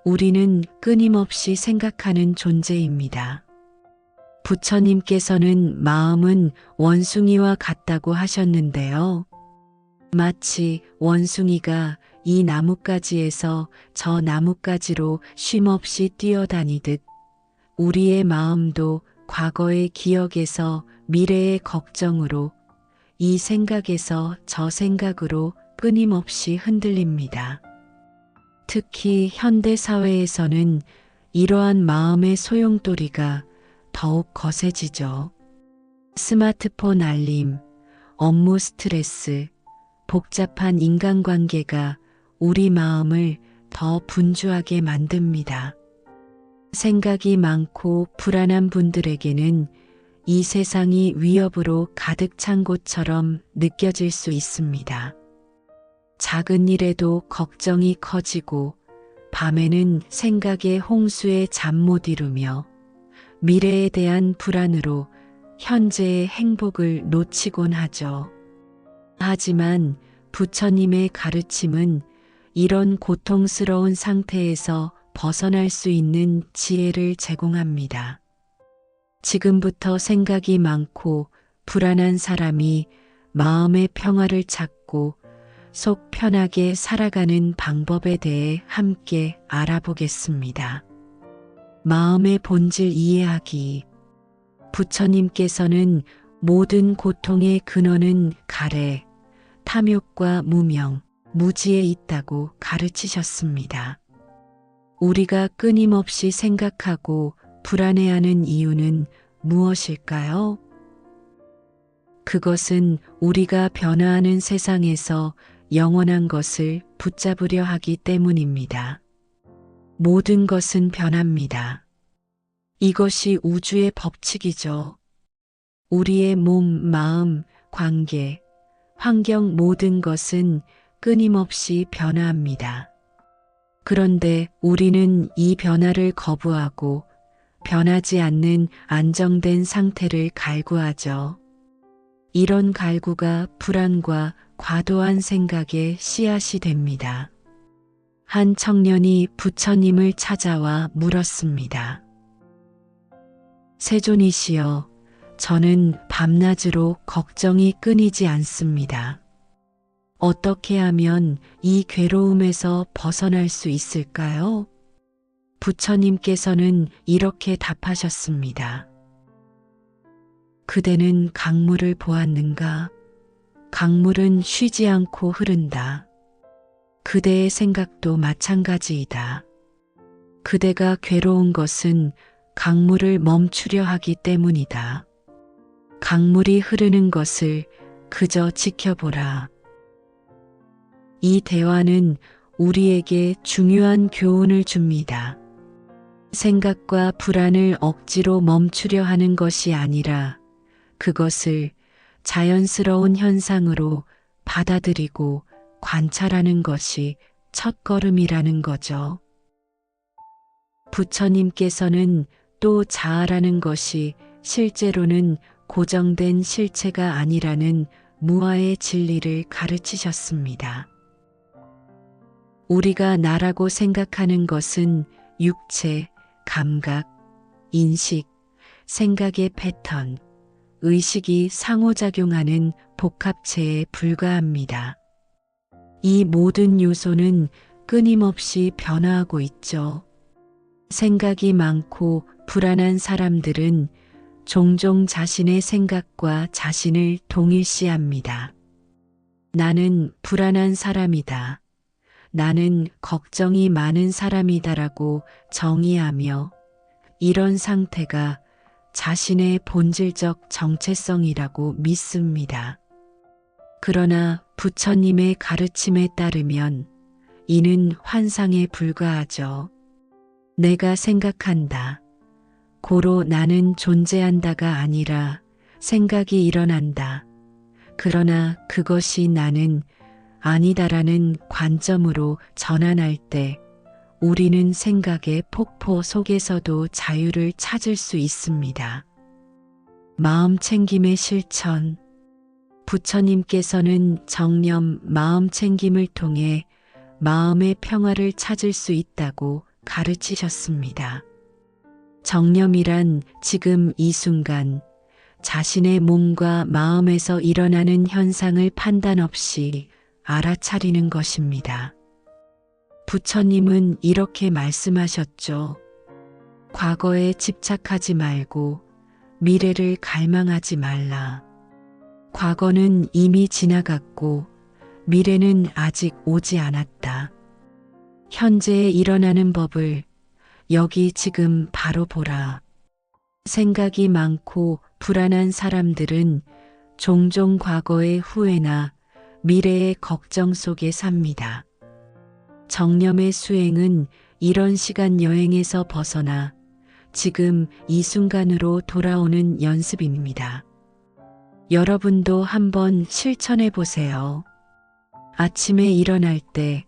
우리는 끊임없이 생각하는 존재입니다. 부처님께서는 마음은 원숭이와 같다고 하셨는데요. 마치 원숭이가 이 나뭇가지에서 저 나뭇가지로 쉼없이 뛰어다니듯 우리의 마음도 과거의 기억에서 미래의 걱정으로 이 생각에서 저 생각으로 끊임없이 흔들립니다. 특히 현대 사회에서는 이러한 마음의 소용돌이가 더욱 거세지죠. 스마트폰 알림, 업무 스트레스, 복잡한 인간관계가 우리 마음을 더 분주하게 만듭니다. 생각이 많고 불안한 분들에게는 이 세상이 위협으로 가득 찬 곳처럼 느껴질 수 있습니다. 작은 일에도 걱정이 커지고 밤에는 생각의 홍수에 잠 못 이루며 미래에 대한 불안으로 현재의 행복을 놓치곤 하죠. 하지만 부처님의 가르침은 이런 고통스러운 상태에서 벗어날 수 있는 지혜를 제공합니다. 지금부터 생각이 많고 불안한 사람이 마음의 평화를 찾고 속 편하게 살아가는 방법에 대해 함께 알아보겠습니다. 마음의 본질 이해하기. 부처님께서는 모든 고통의 근원은 가래, 탐욕과 무명, 무지에 있다고 가르치셨습니다. 우리가 끊임없이 생각하고 불안해하는 이유는 무엇일까요? 그것은 우리가 변화하는 세상에서 영원한 것을 붙잡으려 하기 때문입니다. 모든 것은 변합니다. 이것이 우주의 법칙이죠. 우리의 몸, 마음, 관계, 환경 모든 것은 끊임없이 변화합니다. 그런데 우리는 이 변화를 거부하고 변하지 않는 안정된 상태를 갈구하죠. 이런 갈구가 불안과 과도한 생각의 씨앗이 됩니다. 한 청년이 부처님을 찾아와 물었습니다. 세존이시여, 저는 밤낮으로 걱정이 끊이지 않습니다. 어떻게 하면 이 괴로움에서 벗어날 수 있을까요? 부처님께서는 이렇게 답하셨습니다. 그대는 강물을 보았는가? 강물은 쉬지 않고 흐른다. 그대의 생각도 마찬가지이다. 그대가 괴로운 것은 강물을 멈추려 하기 때문이다. 강물이 흐르는 것을 그저 지켜보라. 이 대화는 우리에게 중요한 교훈을 줍니다. 생각과 불안을 억지로 멈추려 하는 것이 아니라 그것을 자연스러운 현상으로 받아들이고 관찰하는 것이 첫걸음이라는 거죠. 부처님께서는 또 자아라는 것이 실제로는 고정된 실체가 아니라는 무아의 진리를 가르치셨습니다. 우리가 나라고 생각하는 것은 육체, 감각, 인식, 생각의 패턴, 의식이 상호작용하는 복합체에 불과합니다. 이 모든 요소는 끊임없이 변화하고 있죠. 생각이 많고 불안한 사람들은 종종 자신의 생각과 자신을 동일시합니다. 나는 불안한 사람이다. 나는 걱정이 많은 사람이다라고 정의하며 이런 상태가 자신의 본질적 정체성이라고 믿습니다. 그러나 부처님의 가르침에 따르면 이는 환상에 불과하죠. 내가 생각한다. 고로 나는 존재한다가 아니라 생각이 일어난다. 그러나 그것이 나는 아니다라는 관점으로 전환할 때 우리는 생각의 폭포 속에서도 자유를 찾을 수 있습니다. 마음 챙김의 실천. 부처님께서는 정념 마음 챙김을 통해 마음의 평화를 찾을 수 있다고 가르치셨습니다. 정념이란 지금 이 순간 자신의 몸과 마음에서 일어나는 현상을 판단 없이 알아차리는 것입니다. 부처님은 이렇게 말씀하셨죠. 과거에 집착하지 말고 미래를 갈망하지 말라. 과거는 이미 지나갔고 미래는 아직 오지 않았다. 현재에 일어나는 법을 여기 지금 바로 보라. 생각이 많고 불안한 사람들은 종종 과거의 후회나 미래의 걱정 속에 삽니다. 정념의 수행은 이런 시간 여행에서 벗어나 지금 이 순간으로 돌아오는 연습입니다. 여러분도 한번 실천해 보세요. 아침에 일어날 때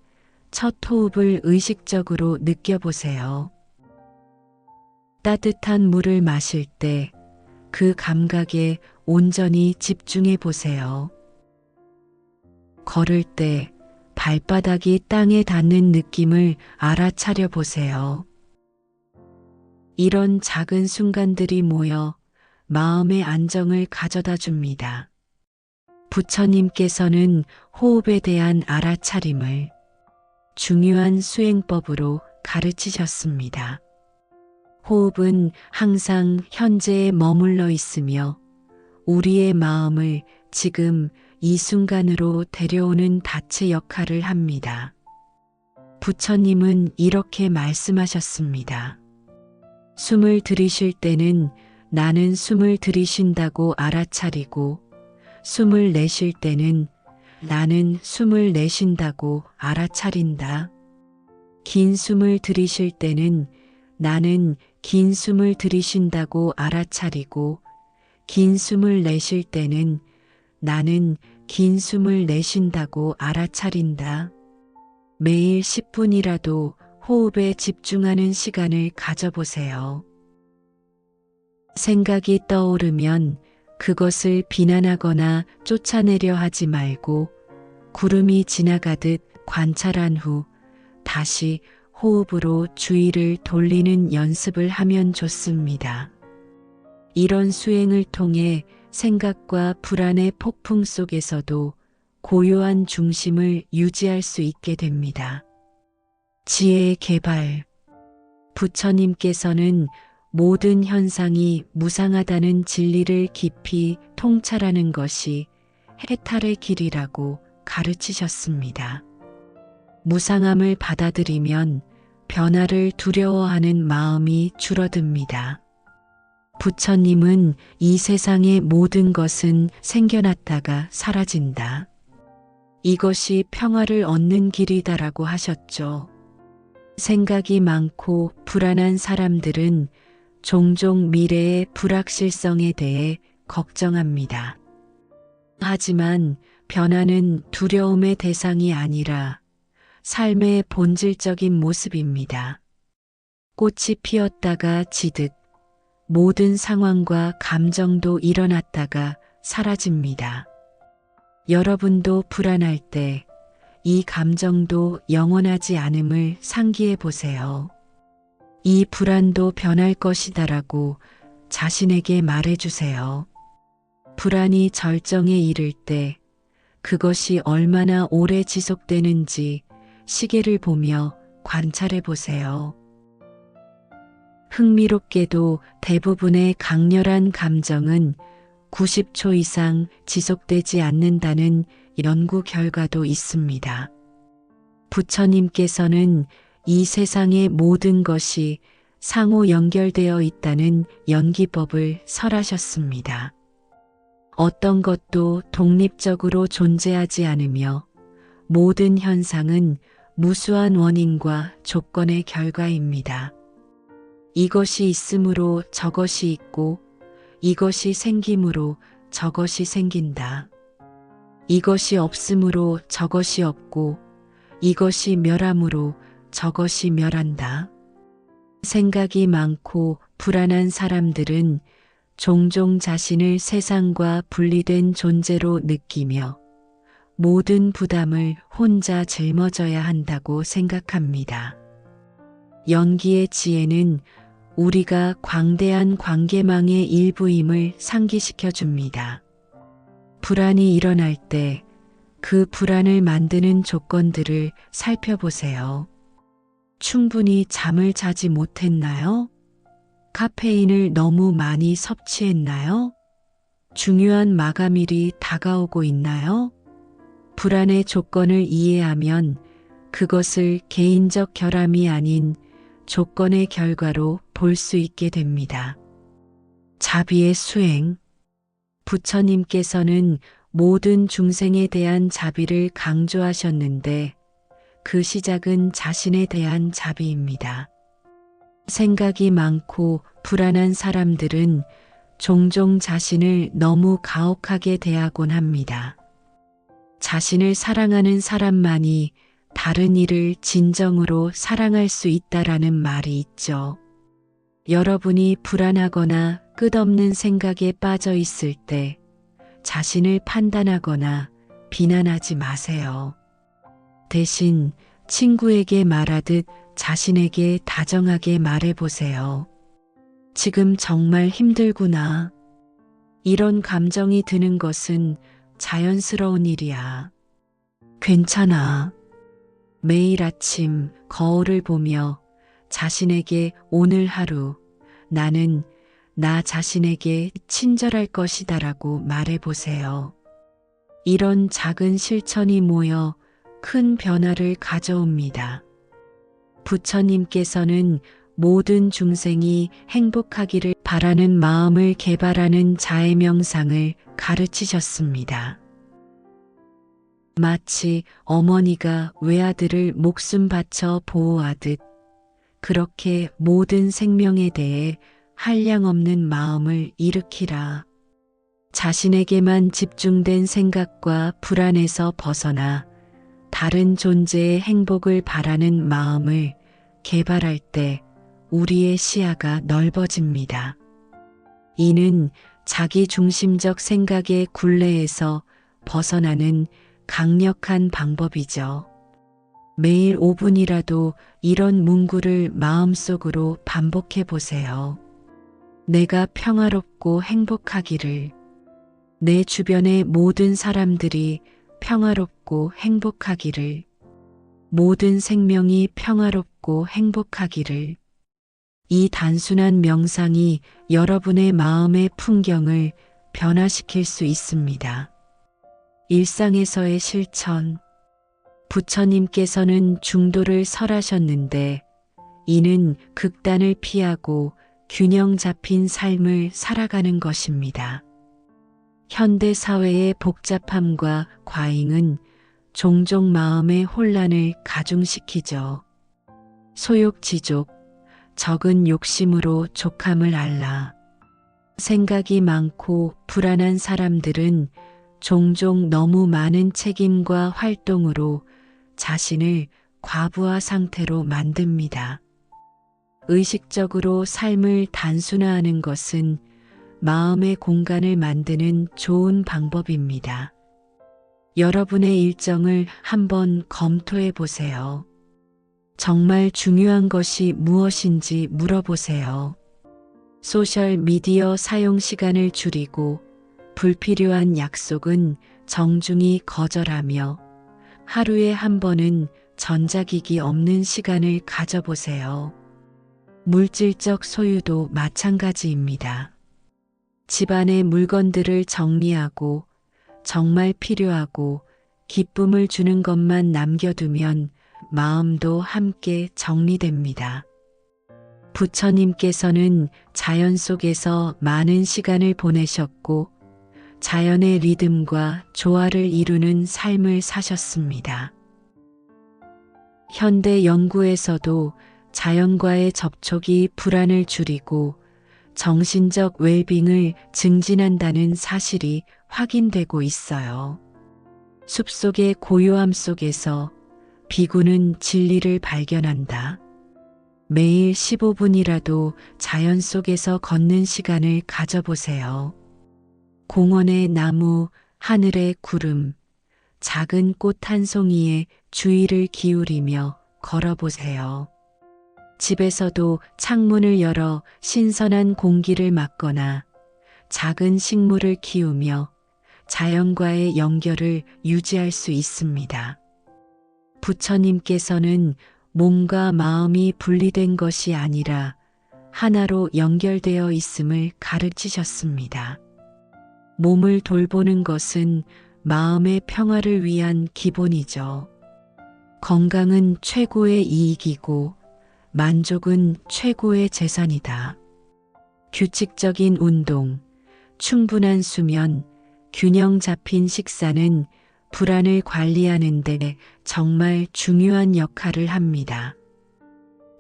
첫 호흡을 의식적으로 느껴보세요. 따뜻한 물을 마실 때 그 감각에 온전히 집중해 보세요. 걸을 때 발바닥이 땅에 닿는 느낌을 알아차려 보세요. 이런 작은 순간들이 모여 마음의 안정을 가져다 줍니다. 부처님께서는 호흡에 대한 알아차림을 중요한 수행법으로 가르치셨습니다. 호흡은 항상 현재에 머물러 있으며 우리의 마음을 지금 이 순간으로 데려오는 닻의 역할을 합니다. 부처님은 이렇게 말씀하셨습니다. 숨을 들이쉴 때는 나는 숨을 들이쉰다고 알아차리고 숨을 내쉴 때는 나는 숨을 내쉰다고 알아차린다. 긴 숨을 들이쉴 때는 나는 긴 숨을 들이쉰다고 알아차리고 긴 숨을 내쉴 때는 나는 긴 숨을 내쉰다고 알아차린다. 매일 10분이라도 호흡에 집중하는 시간을 가져보세요. 생각이 떠오르면 그것을 비난하거나 쫓아내려 하지 말고 구름이 지나가듯 관찰한 후 다시 호흡으로 주의를 돌리는 연습을 하면 좋습니다. 이런 수행을 통해 생각과 불안의 폭풍 속에서도 고요한 중심을 유지할 수 있게 됩니다. 지혜의 개발. 부처님께서는 모든 현상이 무상하다는 진리를 깊이 통찰하는 것이 해탈의 길이라고 가르치셨습니다. 무상함을 받아들이면 변화를 두려워하는 마음이 줄어듭니다. 부처님은 이 세상의 모든 것은 생겨났다가 사라진다. 이것이 평화를 얻는 길이다라고 하셨죠. 생각이 많고 불안한 사람들은 종종 미래의 불확실성에 대해 걱정합니다. 하지만 변화는 두려움의 대상이 아니라 삶의 본질적인 모습입니다. 꽃이 피었다가 지듯 모든 상황과 감정도 일어났다가 사라집니다. 여러분도 불안할 때 이 감정도 영원하지 않음을 상기해 보세요. 이 불안도 변할 것이다라고 자신에게 말해주세요. 불안이 절정에 이를 때 그것이 얼마나 오래 지속되는지 시계를 보며 관찰해 보세요. 흥미롭게도 대부분의 강렬한 감정은 90초 이상 지속되지 않는다는 연구 결과도 있습니다. 부처님께서는 이 세상의 모든 것이 상호 연결되어 있다는 연기법을 설하셨습니다. 어떤 것도 독립적으로 존재하지 않으며 모든 현상은 무수한 원인과 조건의 결과입니다. 이것이 있으므로 저것이 있고 이것이 생김으로 저것이 생긴다. 이것이 없으므로 저것이 없고 이것이 멸함으로 저것이 멸한다. 생각이 많고 불안한 사람들은 종종 자신을 세상과 분리된 존재로 느끼며 모든 부담을 혼자 짊어져야 한다고 생각합니다. 연기의 지혜는 우리가 광대한 관계망의 일부임을 상기시켜 줍니다. 불안이 일어날 때 그 불안을 만드는 조건들을 살펴보세요. 충분히 잠을 자지 못했나요? 카페인을 너무 많이 섭취했나요? 중요한 마감일이 다가오고 있나요? 불안의 조건을 이해하면 그것을 개인적 결함이 아닌 조건의 결과로 볼 수 있게 됩니다. 자비의 수행. 부처님께서는 모든 중생에 대한 자비를 강조하셨는데 그 시작은 자신에 대한 자비입니다. 생각이 많고 불안한 사람들은 종종 자신을 너무 가혹하게 대하곤 합니다. 자신을 사랑하는 사람만이 다른 이를 진정으로 사랑할 수 있다라는 말이 있죠. 여러분이 불안하거나 끝없는 생각에 빠져 있을 때 자신을 판단하거나 비난하지 마세요. 대신 친구에게 말하듯 자신에게 다정하게 말해보세요. 지금 정말 힘들구나. 이런 감정이 드는 것은 자연스러운 일이야. 괜찮아. 매일 아침 거울을 보며 자신에게 오늘 하루 나는 나 자신에게 친절할 것이다라고 말해보세요. 이런 작은 실천이 모여 큰 변화를 가져옵니다. 부처님께서는 모든 중생이 행복하기를 바라는 마음을 개발하는 자의 명상을 가르치셨습니다. 마치 어머니가 외아들을 목숨 바쳐 보호하듯 그렇게 모든 생명에 대해 한량없는 마음을 일으키라. 자신에게만 집중된 생각과 불안에서 벗어나 다른 존재의 행복을 바라는 마음을 개발할 때 우리의 시야가 넓어집니다. 이는 자기 중심적 생각의 굴레에서 벗어나는 강력한 방법이죠. 매일 5분이라도 이런 문구를 마음속으로 반복해 보세요. 내가 평화롭고 행복하기를. 내 주변의 모든 사람들이 평화롭고 행복하기를. 모든 생명이 평화롭고 행복하기를. 이 단순한 명상이 여러분의 마음의 풍경을 변화시킬 수 있습니다. 일상에서의 실천. 부처님께서는 중도를 설하셨는데 이는 극단을 피하고 균형 잡힌 삶을 살아가는 것입니다. 현대 사회의 복잡함과 과잉은 종종 마음의 혼란을 가중시키죠. 소욕지족, 적은 욕심으로 족함을 앓라. 생각이 많고 불안한 사람들은 종종 너무 많은 책임과 활동으로 자신을 과부하 상태로 만듭니다. 의식적으로 삶을 단순화하는 것은 마음의 공간을 만드는 좋은 방법입니다. 여러분의 일정을 한번 검토해 보세요. 정말 중요한 것이 무엇인지 물어보세요. 소셜 미디어 사용 시간을 줄이고 불필요한 약속은 정중히 거절하며 하루에 한 번은 전자기기 없는 시간을 가져보세요. 물질적 소유도 마찬가지입니다. 집안의 물건들을 정리하고 정말 필요하고 기쁨을 주는 것만 남겨두면 마음도 함께 정리됩니다. 부처님께서는 자연 속에서 많은 시간을 보내셨고 자연의 리듬과 조화를 이루는 삶을 사셨습니다. 현대 연구에서도 자연과의 접촉이 불안을 줄이고 정신적 웰빙을 증진한다는 사실이 확인되고 있어요. 숲속의 고요함 속에서 비구는 진리를 발견한다. 매일 15분이라도 자연 속에서 걷는 시간을 가져보세요. 공원의 나무, 하늘의 구름, 작은 꽃 한 송이에 주의를 기울이며 걸어보세요. 집에서도 창문을 열어 신선한 공기를 맞거나 작은 식물을 키우며 자연과의 연결을 유지할 수 있습니다. 부처님께서는 몸과 마음이 분리된 것이 아니라 하나로 연결되어 있음을 가르치셨습니다. 몸을 돌보는 것은 마음의 평화를 위한 기본이죠. 건강은 최고의 이익이고 만족은 최고의 재산이다. 규칙적인 운동, 충분한 수면, 균형 잡힌 식사는 불안을 관리하는 데 정말 중요한 역할을 합니다.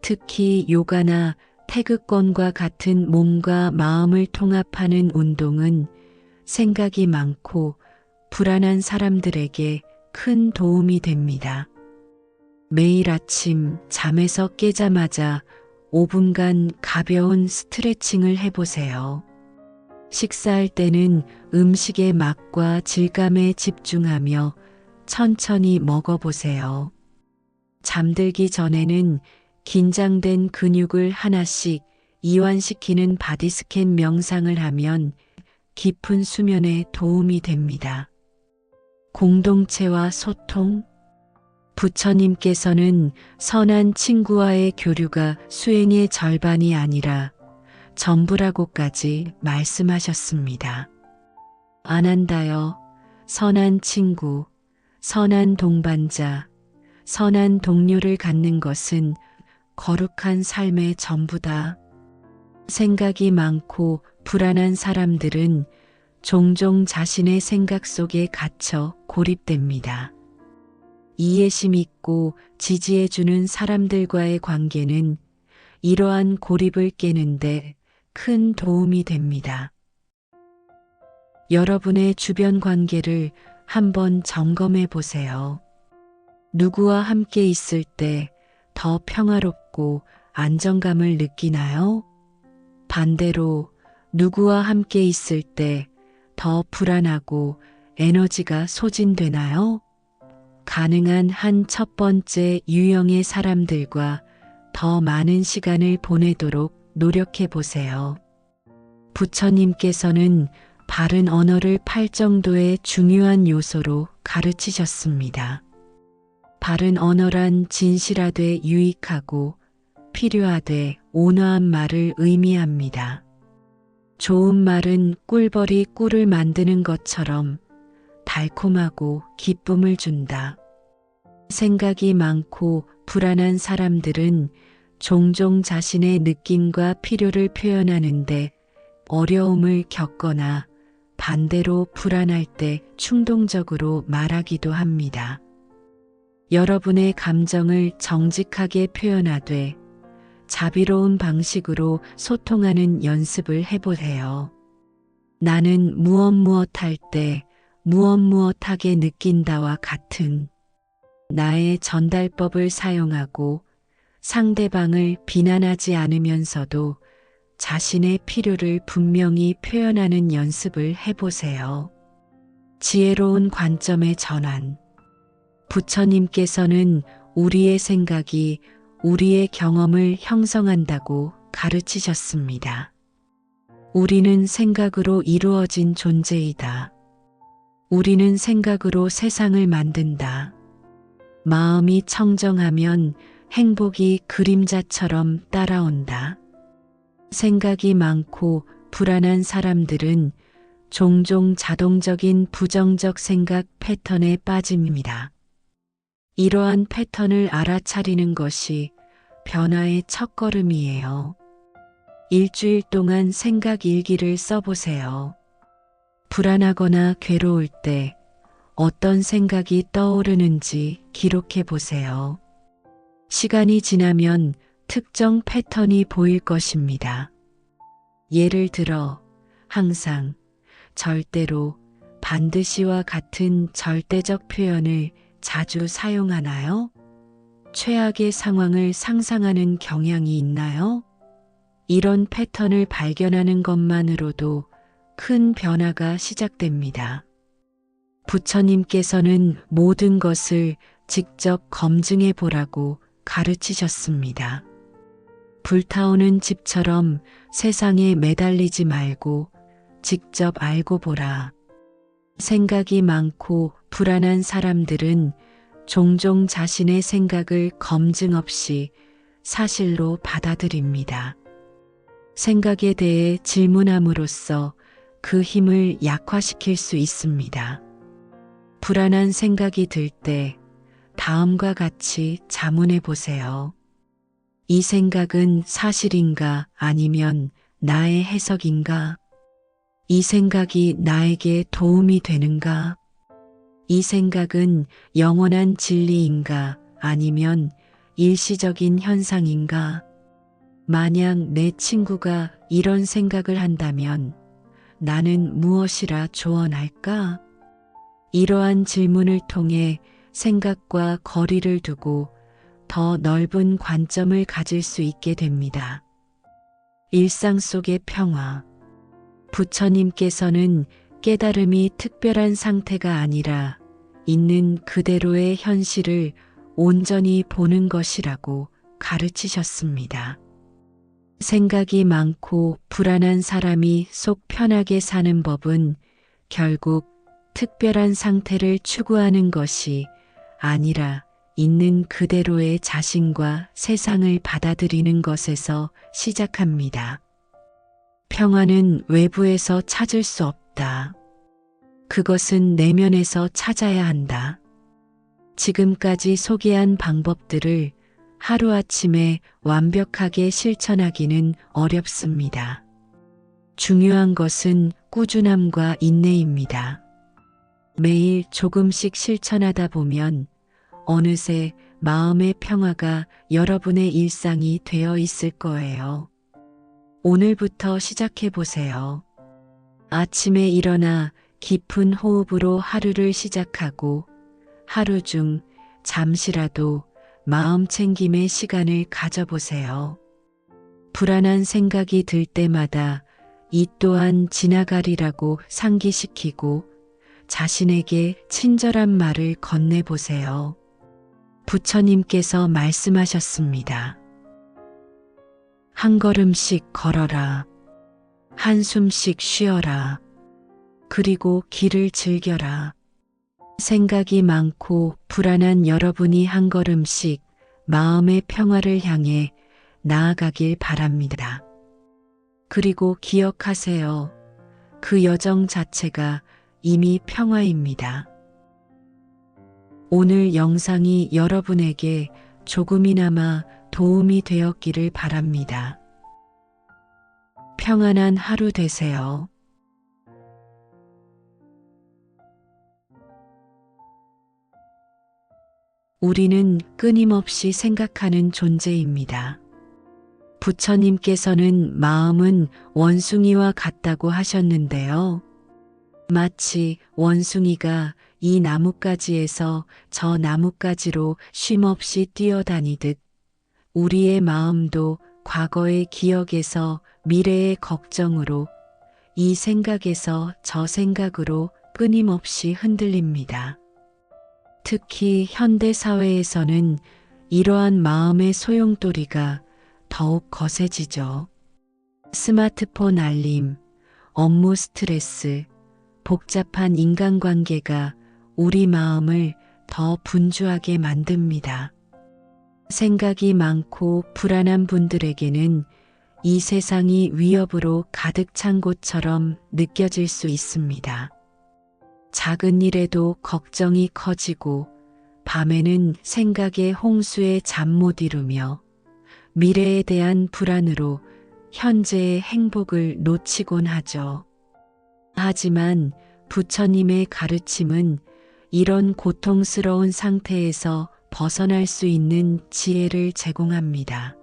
특히 요가나 태극권과 같은 몸과 마음을 통합하는 운동은 생각이 많고 불안한 사람들에게 큰 도움이 됩니다. 매일 아침 잠에서 깨자마자 5분간 가벼운 스트레칭을 해보세요. 식사할 때는 음식의 맛과 질감에 집중하며 천천히 먹어보세요. 잠들기 전에는 긴장된 근육을 하나씩 이완시키는 바디스캔 명상을 하면 깊은 수면에 도움이 됩니다. 공동체와 소통. 부처님께서는 선한 친구와의 교류가 수행의 절반이 아니라 전부라고까지 말씀하셨습니다. 아난다여, 선한 친구, 선한 동반자, 선한 동료를 갖는 것은 거룩한 삶의 전부다. 생각이 많고 불안한 사람들은 종종 자신의 생각 속에 갇혀 고립됩니다. 이해심 있고 지지해주는 사람들과의 관계는 이러한 고립을 깨는데 큰 도움이 됩니다. 여러분의 주변 관계를 한번 점검해 보세요. 누구와 함께 있을 때 더 평화롭고 안정감을 느끼나요? 반대로 누구와 함께 있을 때 더 불안하고 에너지가 소진되나요? 가능한 한 첫 번째 유형의 사람들과 더 많은 시간을 보내도록 노력해 보세요. 부처님께서는 바른 언어를 8정도의 중요한 요소로 가르치셨습니다. 바른 언어란 진실하되 유익하고 필요하되 온화한 말을 의미합니다. 좋은 말은 꿀벌이 꿀을 만드는 것처럼 달콤하고 기쁨을 준다. 생각이 많고 불안한 사람들은 종종 자신의 느낌과 필요를 표현하는데 어려움을 겪거나 반대로 불안할 때 충동적으로 말하기도 합니다. 여러분의 감정을 정직하게 표현하되 자비로운 방식으로 소통하는 연습을 해보세요. 나는 무엇 할 때 무엇하게 느낀다와 같은 나의 전달법을 사용하고 상대방을 비난하지 않으면서도 자신의 필요를 분명히 표현하는 연습을 해보세요. 지혜로운 관점의 전환. 부처님께서는 우리의 생각이 우리의 경험을 형성한다고 가르치셨습니다. 우리는 생각으로 이루어진 존재이다. 우리는 생각으로 세상을 만든다. 마음이 청정하면 행복이 그림자처럼 따라온다. 생각이 많고 불안한 사람들은 종종 자동적인 부정적 생각 패턴에 빠집니다. 이러한 패턴을 알아차리는 것이 변화의 첫걸음이에요. 일주일 동안 생각 일기를 써보세요. 불안하거나 괴로울 때 어떤 생각이 떠오르는지 기록해 보세요. 시간이 지나면 특정 패턴이 보일 것입니다. 예를 들어 항상, 절대로, 반드시와 같은 절대적 표현을 자주 사용하나요? 최악의 상황을 상상하는 경향이 있나요? 이런 패턴을 발견하는 것만으로도 큰 변화가 시작됩니다. 부처님께서는 모든 것을 직접 검증해 보라고 가르치셨습니다. 불타오는 집처럼 세상에 매달리지 말고 직접 알고 보라. 생각이 많고 불안한 사람들은 종종 자신의 생각을 검증 없이 사실로 받아들입니다. 생각에 대해 질문함으로써 그 힘을 약화시킬 수 있습니다. 불안한 생각이 들 때 다음과 같이 자문해 보세요. 이 생각은 사실인가 아니면 나의 해석인가? 이 생각이 나에게 도움이 되는가? 이 생각은 영원한 진리인가 아니면 일시적인 현상인가? 만약 내 친구가 이런 생각을 한다면 나는 무엇이라 조언할까? 이러한 질문을 통해 생각과 거리를 두고 더 넓은 관점을 가질 수 있게 됩니다. 일상 속의 평화. 부처님께서는 깨달음이 특별한 상태가 아니라 있는 그대로의 현실을 온전히 보는 것이라고 가르치셨습니다. 생각이 많고 불안한 사람이 속 편하게 사는 법은 결국 특별한 상태를 추구하는 것이 아니라 있는 그대로의 자신과 세상을 받아들이는 것에서 시작합니다. 평화는 외부에서 찾을 수 없다. 그것은 내면에서 찾아야 한다. 지금까지 소개한 방법들을 하루아침에 완벽하게 실천하기는 어렵습니다. 중요한 것은 꾸준함과 인내입니다. 매일 조금씩 실천하다 보면 어느새 마음의 평화가 여러분의 일상이 되어 있을 거예요. 오늘부터 시작해 보세요. 아침에 일어나 깊은 호흡으로 하루를 시작하고 하루 중 잠시라도 마음 챙김의 시간을 가져보세요. 불안한 생각이 들 때마다 이 또한 지나가리라고 상기시키고 자신에게 친절한 말을 건네보세요. 부처님께서 말씀하셨습니다. 한 걸음씩 걸어라. 한숨씩 쉬어라. 그리고 길을 즐겨라. 생각이 많고 불안한 여러분이 한 걸음씩 마음의 평화를 향해 나아가길 바랍니다. 그리고 기억하세요. 그 여정 자체가 이미 평화입니다. 오늘 영상이 여러분에게 조금이나마 도움이 되었기를 바랍니다. 평안한 하루 되세요. 우리는 끊임없이 생각하는 존재입니다. 부처님께서는 마음은 원숭이와 같다고 하셨는데요. 마치 원숭이가 이 나뭇가지에서 저 나뭇가지로 쉼없이 뛰어다니듯 우리의 마음도 과거의 기억에서 미래의 걱정으로 이 생각에서 저 생각으로 끊임없이 흔들립니다. 특히 현대 사회에서는 이러한 마음의 소용돌이가 더욱 거세지죠. 스마트폰 알림, 업무 스트레스, 복잡한 인간관계가 우리 마음을 더 분주하게 만듭니다. 생각이 많고 불안한 분들에게는 이 세상이 위협으로 가득 찬 곳처럼 느껴질 수 있습니다. 작은 일에도 걱정이 커지고 밤에는 생각의 홍수에 잠 못 이루며 미래에 대한 불안으로 현재의 행복을 놓치곤 하죠. 하지만 부처님의 가르침은 이런 고통스러운 상태에서 벗어날 수 있는 지혜를 제공합니다.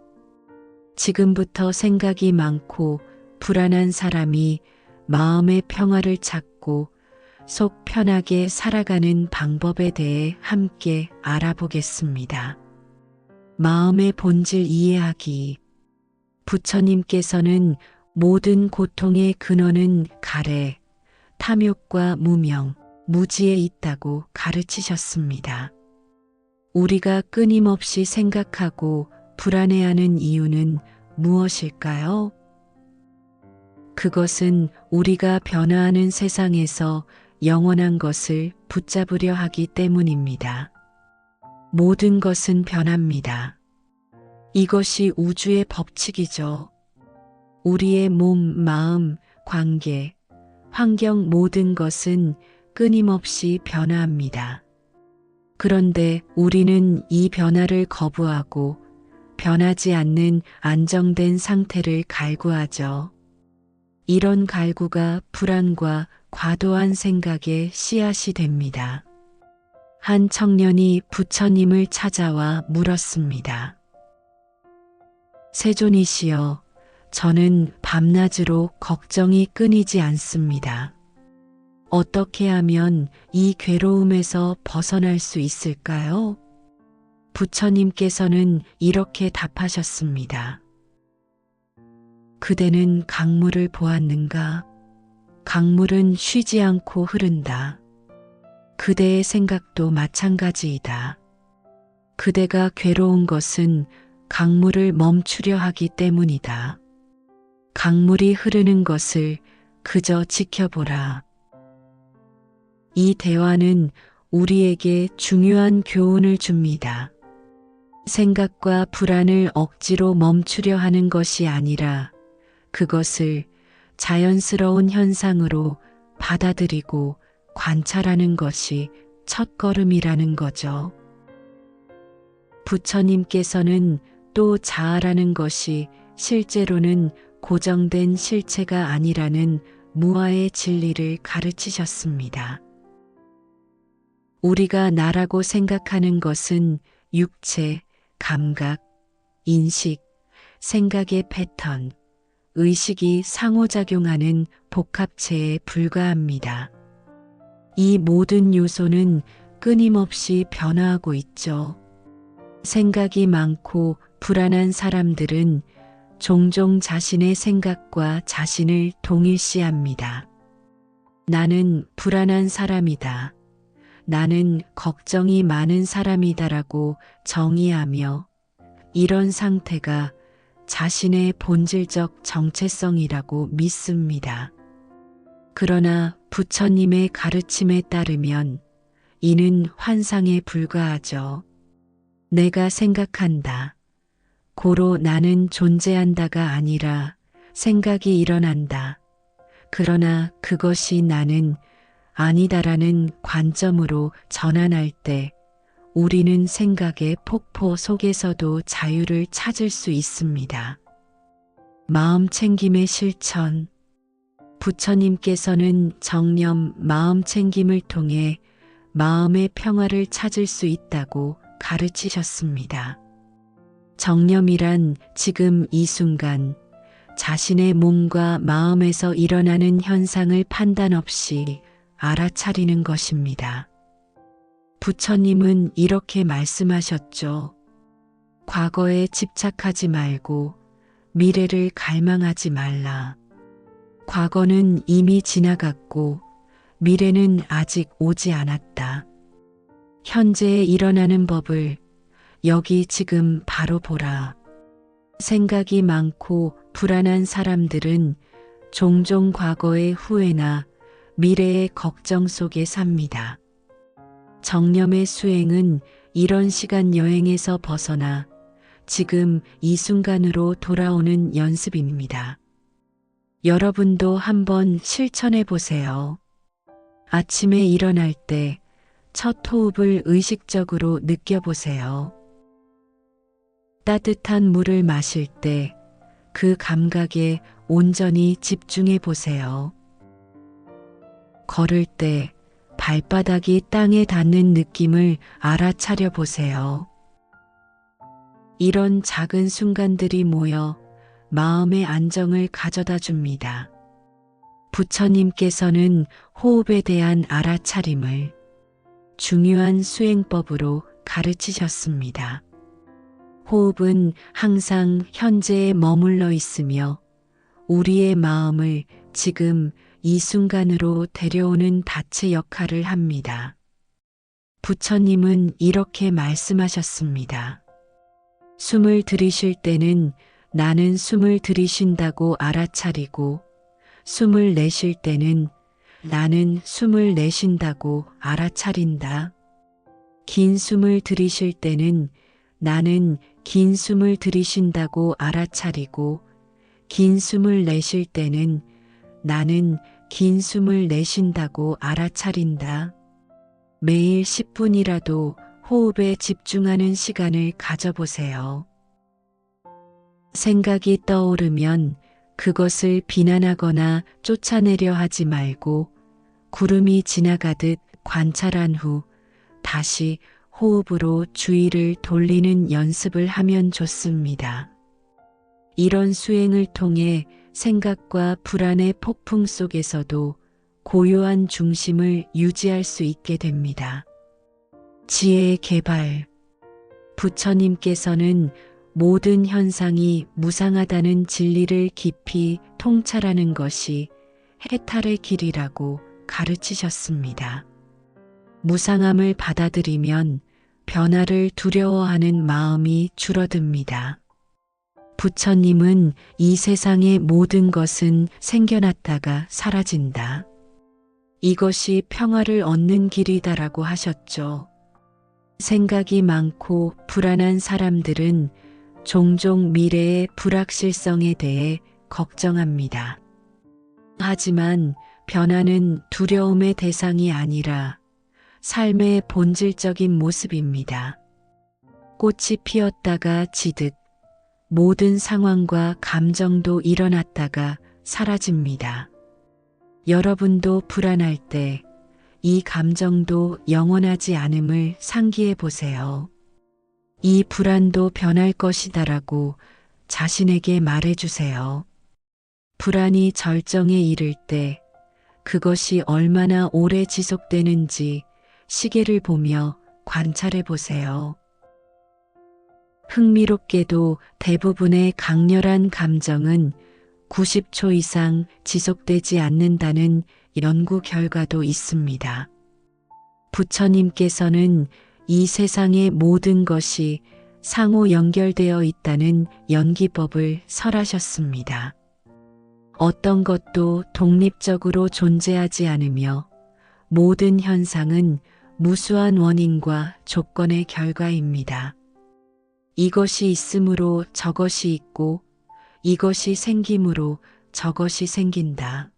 지금부터 생각이 많고 불안한 사람이 마음의 평화를 찾고 속 편하게 살아가는 방법에 대해 함께 알아보겠습니다. 마음의 본질 이해하기. 부처님께서는 모든 고통의 근원은 가래, 탐욕과 무명, 무지에 있다고 가르치셨습니다. 우리가 끊임없이 생각하고 불안해하는 이유는 무엇일까요? 그것은 우리가 변화하는 세상에서 영원한 것을 붙잡으려 하기 때문입니다. 모든 것은 변합니다. 이것이 우주의 법칙이죠. 우리의 몸, 마음, 관계, 환경 모든 것은 끊임없이 변화합니다. 그런데 우리는 이 변화를 거부하고 변하지 않는 안정된 상태를 갈구하죠. 이런 갈구가 불안과 과도한 생각의 씨앗이 됩니다. 한 청년이 부처님을 찾아와 물었습니다. 세존이시여, 저는 밤낮으로 걱정이 끊이지 않습니다. 어떻게 하면 이 괴로움에서 벗어날 수 있을까요? 부처님께서는 이렇게 답하셨습니다. 그대는 강물을 보았는가? 강물은 쉬지 않고 흐른다. 그대의 생각도 마찬가지이다. 그대가 괴로운 것은 강물을 멈추려 하기 때문이다. 강물이 흐르는 것을 그저 지켜보라. 이 대화는 우리에게 중요한 교훈을 줍니다. 생각과 불안을 억지로 멈추려 하는 것이 아니라 그것을 자연스러운 현상으로 받아들이고 관찰하는 것이 첫걸음이라는 거죠. 부처님께서는 또 자아라는 것이 실제로는 고정된 실체가 아니라는 무아의 진리를 가르치셨습니다. 우리가 나라고 생각하는 것은 육체, 감각, 인식, 생각의 패턴, 의식이 상호작용하는 복합체에 불과합니다. 이 모든 요소는 끊임없이 변화하고 있죠. 생각이 많고 불안한 사람들은 종종 자신의 생각과 자신을 동일시합니다. 나는 불안한 사람이다. 나는 걱정이 많은 사람이다라고 정의하며 이런 상태가 자신의 본질적 정체성이라고 믿습니다. 그러나 부처님의 가르침에 따르면 이는 환상에 불과하죠. 내가 생각한다. 고로 나는 존재한다가 아니라 생각이 일어난다. 그러나 그것이 나는 아니다라는 관점으로 전환할 때 우리는 생각의 폭포 속에서도 자유를 찾을 수 있습니다. 마음 챙김의 실천. 부처님께서는 정념 마음 챙김을 통해 마음의 평화를 찾을 수 있다고 가르치셨습니다. 정념이란 지금 이 순간 자신의 몸과 마음에서 일어나는 현상을 판단 없이 알아차리는 것입니다. 부처님은 이렇게 말씀하셨죠. 과거에 집착하지 말고 미래를 갈망하지 말라. 과거는 이미 지나갔고 미래는 아직 오지 않았다. 현재에 일어나는 법을 여기 지금 바로 보라. 생각이 많고 불안한 사람들은 종종 과거의 후회나 미래의 걱정 속에 삽니다. 정념의 수행은 이런 시간 여행에서 벗어나 지금 이 순간으로 돌아오는 연습입니다. 여러분도 한번 실천해 보세요. 아침에 일어날 때 첫 호흡을 의식적으로 느껴보세요. 따뜻한 물을 마실 때 그 감각에 온전히 집중해 보세요. 걸을 때 발바닥이 땅에 닿는 느낌을 알아차려 보세요. 이런 작은 순간들이 모여 마음의 안정을 가져다 줍니다. 부처님께서는 호흡에 대한 알아차림을 중요한 수행법으로 가르치셨습니다. 호흡은 항상 현재에 머물러 있으며 우리의 마음을 지금 이 순간으로 데려오는 닻의 역할을 합니다. 부처님은 이렇게 말씀하셨습니다. 숨을 들이쉴 때는 나는 숨을 들이쉰다고 알아차리고 숨을 내쉴 때는 나는 숨을 내쉰다고 알아차린다. 긴 숨을 들이쉴 때는 나는 긴 숨을 들이쉰다고 알아차리고 긴 숨을 내쉴 때는 나는 긴 숨을 내쉰다고 알아차린다. 매일 10분이라도 호흡에 집중하는 시간을 가져보세요. 생각이 떠오르면 그것을 비난하거나 쫓아내려 하지 말고 구름이 지나가듯 관찰한 후 다시 호흡으로 주의를 돌리는 연습을 하면 좋습니다. 이런 수행을 통해 생각과 불안의 폭풍 속에서도 고요한 중심을 유지할 수 있게 됩니다. 지혜의 개발. 부처님께서는 모든 현상이 무상하다는 진리를 깊이 통찰하는 것이 해탈의 길이라고 가르치셨습니다. 무상함을 받아들이면 변화를 두려워하는 마음이 줄어듭니다. 부처님은 이 세상의 모든 것은 생겨났다가 사라진다. 이것이 평화를 얻는 길이다라고 하셨죠. 생각이 많고 불안한 사람들은 종종 미래의 불확실성에 대해 걱정합니다. 하지만 변화는 두려움의 대상이 아니라 삶의 본질적인 모습입니다. 꽃이 피었다가 지듯 모든 상황과 감정도 일어났다가 사라집니다. 여러분도 불안할 때 이 감정도 영원하지 않음을 상기해 보세요. 이 불안도 변할 것이다라고 자신에게 말해주세요. 불안이 절정에 이를 때 그것이 얼마나 오래 지속되는지 시계를 보며 관찰해 보세요. 흥미롭게도 대부분의 강렬한 감정은 90초 이상 지속되지 않는다는 연구 결과도 있습니다. 부처님께서는 이 세상의 모든 것이 상호 연결되어 있다는 연기법을 설하셨습니다. 어떤 것도 독립적으로 존재하지 않으며 모든 현상은 무수한 원인과 조건의 결과입니다. 이것이 있으므로 저것이 있고 이것이 생김으로 저것이 생긴다.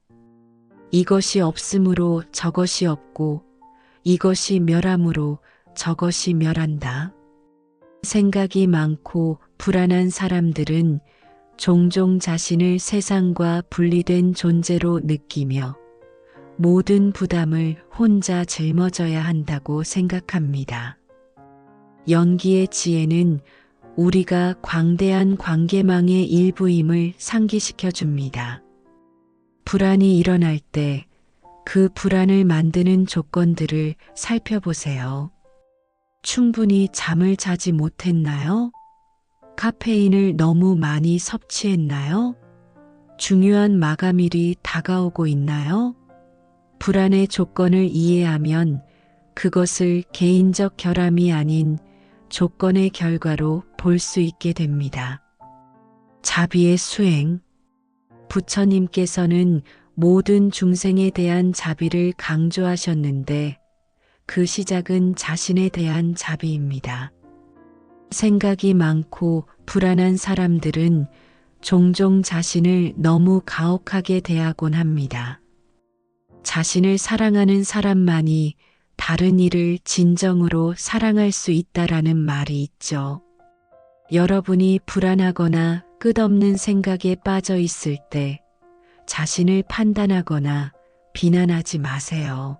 이것이 없으므로 저것이 없고 이것이 멸함으로 저것이 멸한다. 생각이 많고 불안한 사람들은 종종 자신을 세상과 분리된 존재로 느끼며 모든 부담을 혼자 짊어져야 한다고 생각합니다. 연기의 지혜는 우리가 광대한 관계망의 일부임을 상기시켜 줍니다. 불안이 일어날 때 그 불안을 만드는 조건들을 살펴보세요. 충분히 잠을 자지 못했나요? 카페인을 너무 많이 섭취했나요? 중요한 마감일이 다가오고 있나요? 불안의 조건을 이해하면 그것을 개인적 결함이 아닌 조건의 결과로 볼 수 있게 됩니다. 자비의 수행. 부처님께서는 모든 중생에 대한 자비를 강조하셨는데 그 시작은 자신에 대한 자비입니다. 생각이 많고 불안한 사람들은 종종 자신을 너무 가혹하게 대하곤 합니다. 자신을 사랑하는 사람만이 다른 이를 진정으로 사랑할 수 있다라는 말이 있죠. 여러분이 불안하거나 끝없는 생각에 빠져 있을 때 자신을 판단하거나 비난하지 마세요.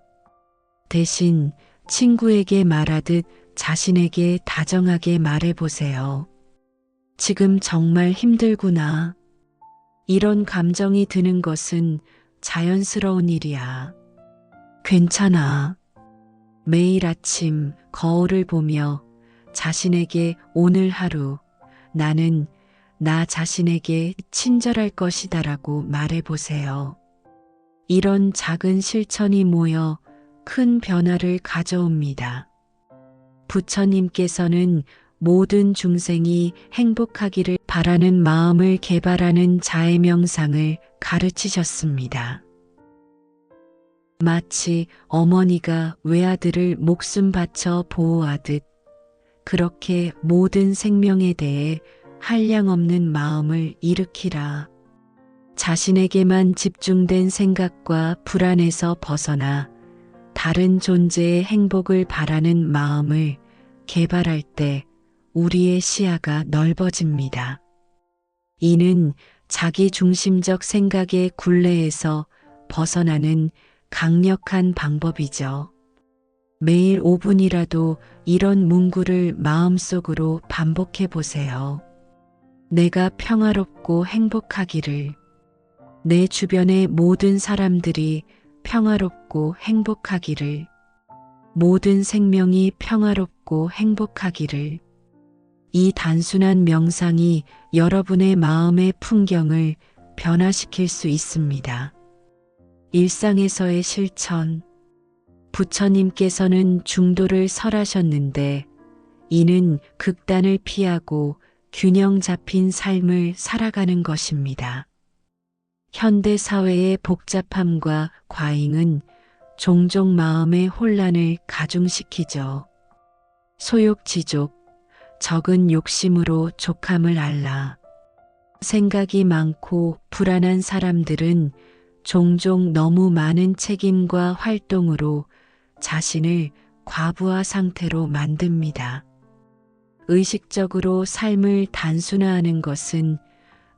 대신 친구에게 말하듯 자신에게 다정하게 말해보세요. 지금 정말 힘들구나. 이런 감정이 드는 것은 자연스러운 일이야. 괜찮아. 매일 아침 거울을 보며 자신에게 오늘 하루 나는 나 자신에게 친절할 것이다라고 말해보세요. 이런 작은 실천이 모여 큰 변화를 가져옵니다. 부처님께서는 모든 중생이 행복하기를 바라는 마음을 개발하는 자의 명상을 가르치셨습니다. 마치 어머니가 외아들을 목숨 바쳐 보호하듯 그렇게 모든 생명에 대해 한량없는 마음을 일으키라. 자신에게만 집중된 생각과 불안에서 벗어나 다른 존재의 행복을 바라는 마음을 개발할 때 우리의 시야가 넓어집니다. 이는 자기 중심적 생각의 굴레에서 벗어나는 강력한 방법이죠. 매일 5분이라도 이런 문구를 마음속으로 반복해 보세요. 내가 평화롭고 행복하기를. 내 주변의 모든 사람들이 평화롭고 행복하기를. 모든 생명이 평화롭고 행복하기를. 이 단순한 명상이 여러분의 마음의 풍경을 변화시킬 수 있습니다. 일상에서의 실천. 부처님께서는 중도를 설하셨는데 이는 극단을 피하고 균형 잡힌 삶을 살아가는 것입니다. 현대 사회의 복잡함과 과잉은 종종 마음의 혼란을 가중시키죠. 소욕지족, 적은 욕심으로 족함을 앓라. 생각이 많고 불안한 사람들은 종종 너무 많은 책임과 활동으로 자신을 과부하 상태로 만듭니다. 의식적으로 삶을 단순화하는 것은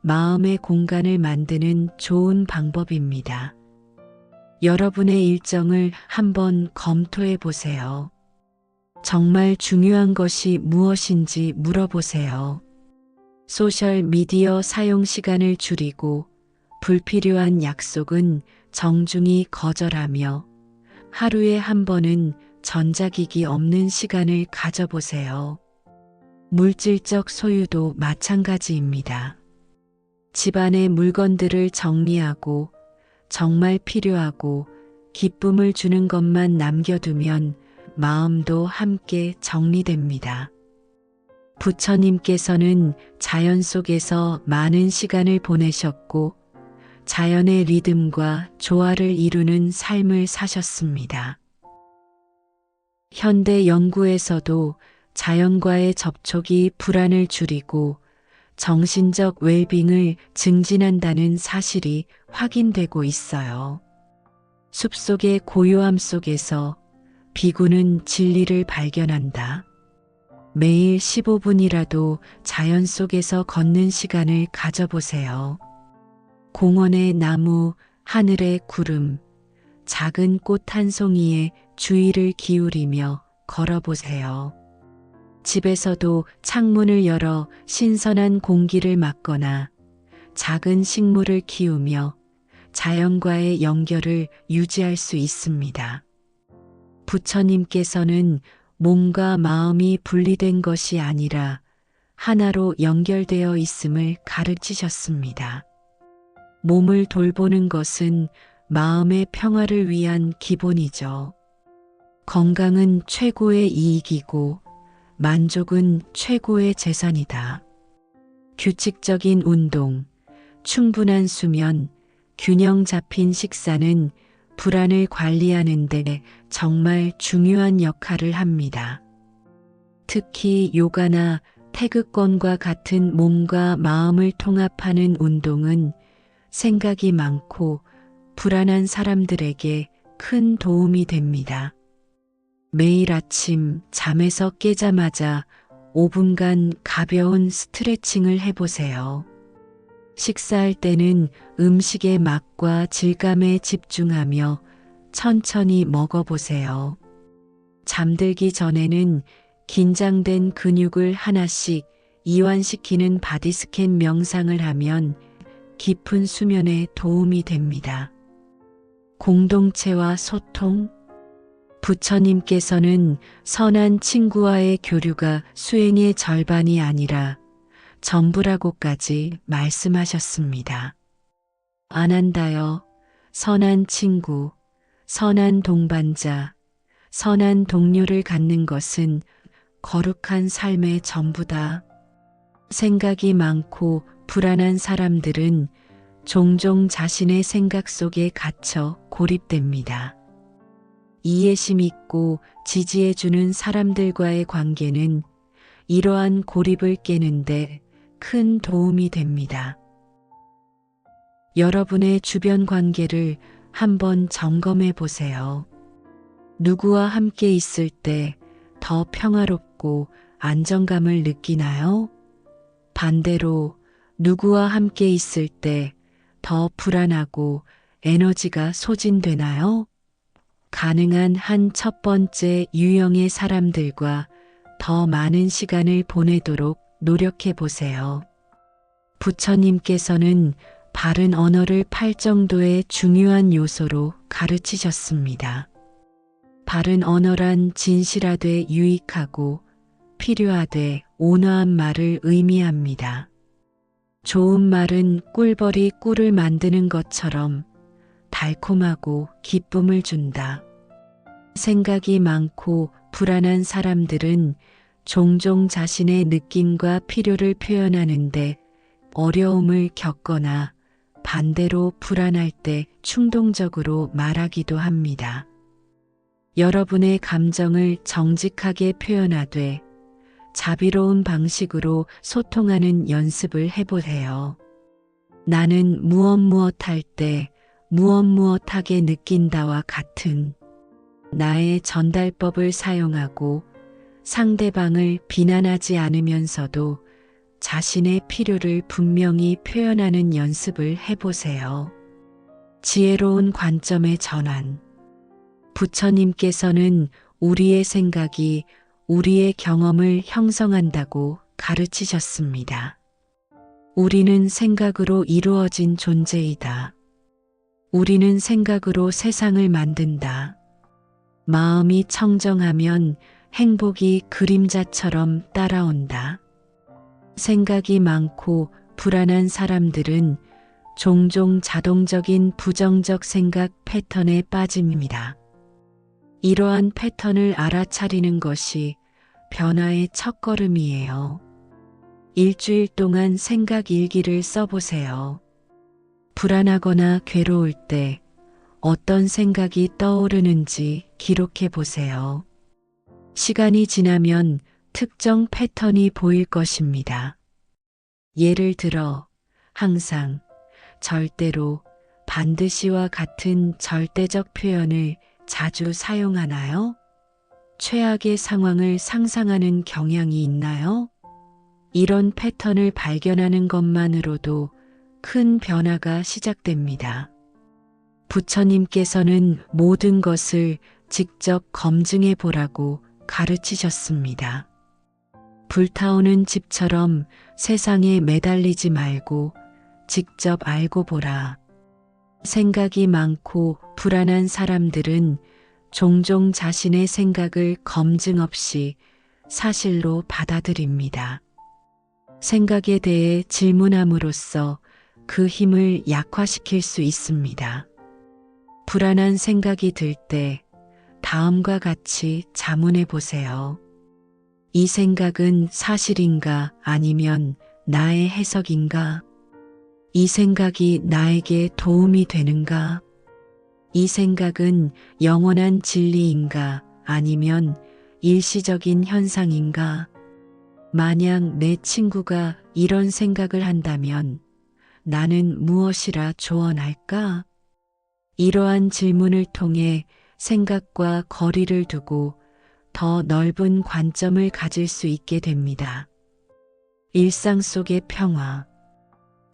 마음의 공간을 만드는 좋은 방법입니다. 여러분의 일정을 한번 검토해 보세요. 정말 중요한 것이 무엇인지 물어보세요. 소셜 미디어 사용 시간을 줄이고 불필요한 약속은 정중히 거절하며 하루에 한 번은 전자기기 없는 시간을 가져보세요. 물질적 소유도 마찬가지입니다. 집안의 물건들을 정리하고 정말 필요하고 기쁨을 주는 것만 남겨두면 마음도 함께 정리됩니다. 부처님께서는 자연 속에서 많은 시간을 보내셨고 자연의 리듬과 조화를 이루는 삶을 사셨습니다. 현대 연구에서도 자연과의 접촉이 불안을 줄이고 정신적 웰빙을 증진한다는 사실이 확인되고 있어요. 숲속의 고요함 속에서 비구는 진리를 발견한다. 매일 15분이라도 자연 속에서 걷는 시간을 가져보세요. 공원의 나무, 하늘의 구름, 작은 꽃 한 송이에 주의를 기울이며 걸어보세요. 집에서도 창문을 열어 신선한 공기를 맞거나 작은 식물을 키우며 자연과의 연결을 유지할 수 있습니다. 부처님께서는 몸과 마음이 분리된 것이 아니라 하나로 연결되어 있음을 가르치셨습니다. 몸을 돌보는 것은 마음의 평화를 위한 기본이죠. 건강은 최고의 이익이고 만족은 최고의 재산이다. 규칙적인 운동, 충분한 수면, 균형 잡힌 식사는 불안을 관리하는 데 정말 중요한 역할을 합니다. 특히 요가나 태극권과 같은 몸과 마음을 통합하는 운동은 생각이 많고 불안한 사람들에게 큰 도움이 됩니다. 매일 아침 잠에서 깨자마자 5분간 가벼운 스트레칭을 해보세요. 식사할 때는 음식의 맛과 질감에 집중하며 천천히 먹어보세요. 잠들기 전에는 긴장된 근육을 하나씩 이완시키는 바디스캔 명상을 하면 깊은 수면에 도움이 됩니다. 공동체와 소통. 부처님께서는 선한 친구와의 교류가 수행의 절반이 아니라 전부라고까지 말씀하셨습니다. 아난다여, 선한 친구, 선한 동반자, 선한 동료를 갖는 것은 거룩한 삶의 전부다. 생각이 많고 불안한 사람들은 종종 자신의 생각 속에 갇혀 고립됩니다. 이해심 있고 지지해주는 사람들과의 관계는 이러한 고립을 깨는데 큰 도움이 됩니다. 여러분의 주변 관계를 한번 점검해 보세요. 누구와 함께 있을 때 더 평화롭고 안정감을 느끼나요? 반대로 누구와 함께 있을 때 더 불안하고 에너지가 소진되나요? 가능한 한 첫 번째 유형의 사람들과 더 많은 시간을 보내도록 노력해 보세요. 부처님께서는 바른 언어를 8정도의 중요한 요소로 가르치셨습니다. 바른 언어란 진실하되 유익하고 필요하되 온화한 말을 의미합니다. 좋은 말은 꿀벌이 꿀을 만드는 것처럼 달콤하고 기쁨을 준다. 생각이 많고 불안한 사람들은 종종 자신의 느낌과 필요를 표현하는데 어려움을 겪거나 반대로 불안할 때 충동적으로 말하기도 합니다. 여러분의 감정을 정직하게 표현하되 자비로운 방식으로 소통하는 연습을 해보세요. 나는 무엇 할 때 무엇하게 느낀다와 같은 나의 전달법을 사용하고 상대방을 비난하지 않으면서도 자신의 필요를 분명히 표현하는 연습을 해보세요. 지혜로운 관점의 전환. 부처님께서는 우리의 생각이 우리의 경험을 형성한다고 가르치셨습니다. 우리는 생각으로 이루어진 존재이다. 우리는 생각으로 세상을 만든다. 마음이 청정하면 행복이 그림자처럼 따라온다. 생각이 많고 불안한 사람들은 종종 자동적인 부정적 생각 패턴에 빠집니다. 이러한 패턴을 알아차리는 것이 변화의 첫걸음이에요. 일주일 동안 생각 일기를 써보세요. 불안하거나 괴로울 때 어떤 생각이 떠오르는지 기록해 보세요. 시간이 지나면 특정 패턴이 보일 것입니다. 예를 들어 항상, 절대로, 반드시와 같은 절대적 표현을 자주 사용하나요? 최악의 상황을 상상하는 경향이 있나요? 이런 패턴을 발견하는 것만으로도 큰 변화가 시작됩니다. 부처님께서는 모든 것을 직접 검증해 보라고 가르치셨습니다. 불타오는 집처럼 세상에 매달리지 말고 직접 알고 보라. 생각이 많고 불안한 사람들은 종종 자신의 생각을 검증 없이 사실로 받아들입니다. 생각에 대해 질문함으로써 그 힘을 약화시킬 수 있습니다. 불안한 생각이 들 때 다음과 같이 자문해 보세요. 이 생각은 사실인가 아니면 나의 해석인가? 이 생각이 나에게 도움이 되는가? 이 생각은 영원한 진리인가 아니면 일시적인 현상인가? 만약 내 친구가 이런 생각을 한다면 나는 무엇이라 조언할까? 이러한 질문을 통해 생각과 거리를 두고 더 넓은 관점을 가질 수 있게 됩니다. 일상 속의 평화.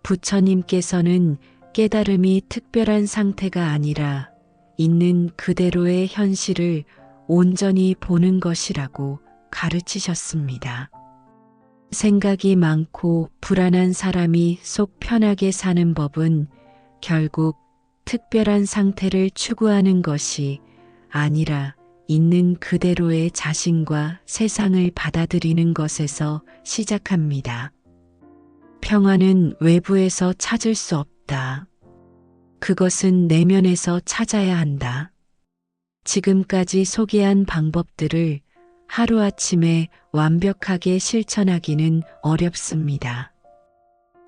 부처님께서는 깨달음이 특별한 상태가 아니라 있는 그대로의 현실을 온전히 보는 것이라고 가르치셨습니다. 생각이 많고 불안한 사람이 속 편하게 사는 법은 결국 특별한 상태를 추구하는 것이 아니라 있는 그대로의 자신과 세상을 받아들이는 것에서 시작합니다. 평화는 외부에서 찾을 수 없다. 그것은 내면에서 찾아야 한다. 지금까지 소개한 방법들을 하루아침에 완벽하게 실천하기는 어렵습니다.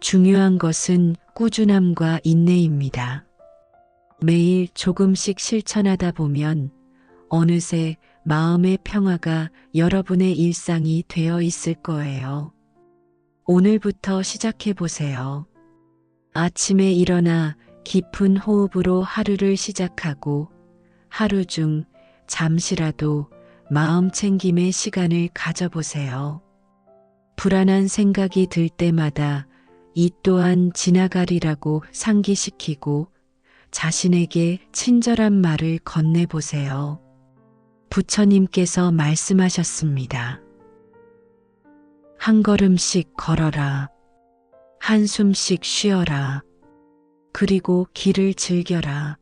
중요한 것은 꾸준함과 인내입니다. 매일 조금씩 실천하다 보면 어느새 마음의 평화가 여러분의 일상이 되어 있을 거예요. 오늘부터 시작해 보세요. 아침에 일어나 깊은 호흡으로 하루를 시작하고 하루 중 잠시라도 마음 챙김의 시간을 가져보세요. 불안한 생각이 들 때마다 이 또한 지나가리라고 상기시키고 자신에게 친절한 말을 건네보세요. 부처님께서 말씀하셨습니다. 한 걸음씩 걸어라. 한숨씩 쉬어라. 그리고 길을 즐겨라.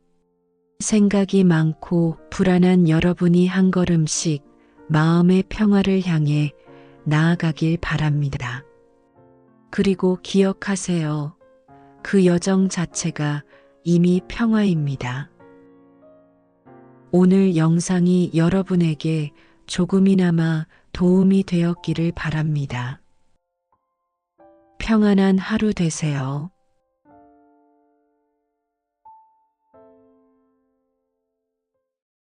생각이 많고 불안한 여러분이 한 걸음씩 마음의 평화를 향해 나아가길 바랍니다. 그리고 기억하세요. 그 여정 자체가 이미 평화입니다. 오늘 영상이 여러분에게 조금이나마 도움이 되었기를 바랍니다. 평안한 하루 되세요.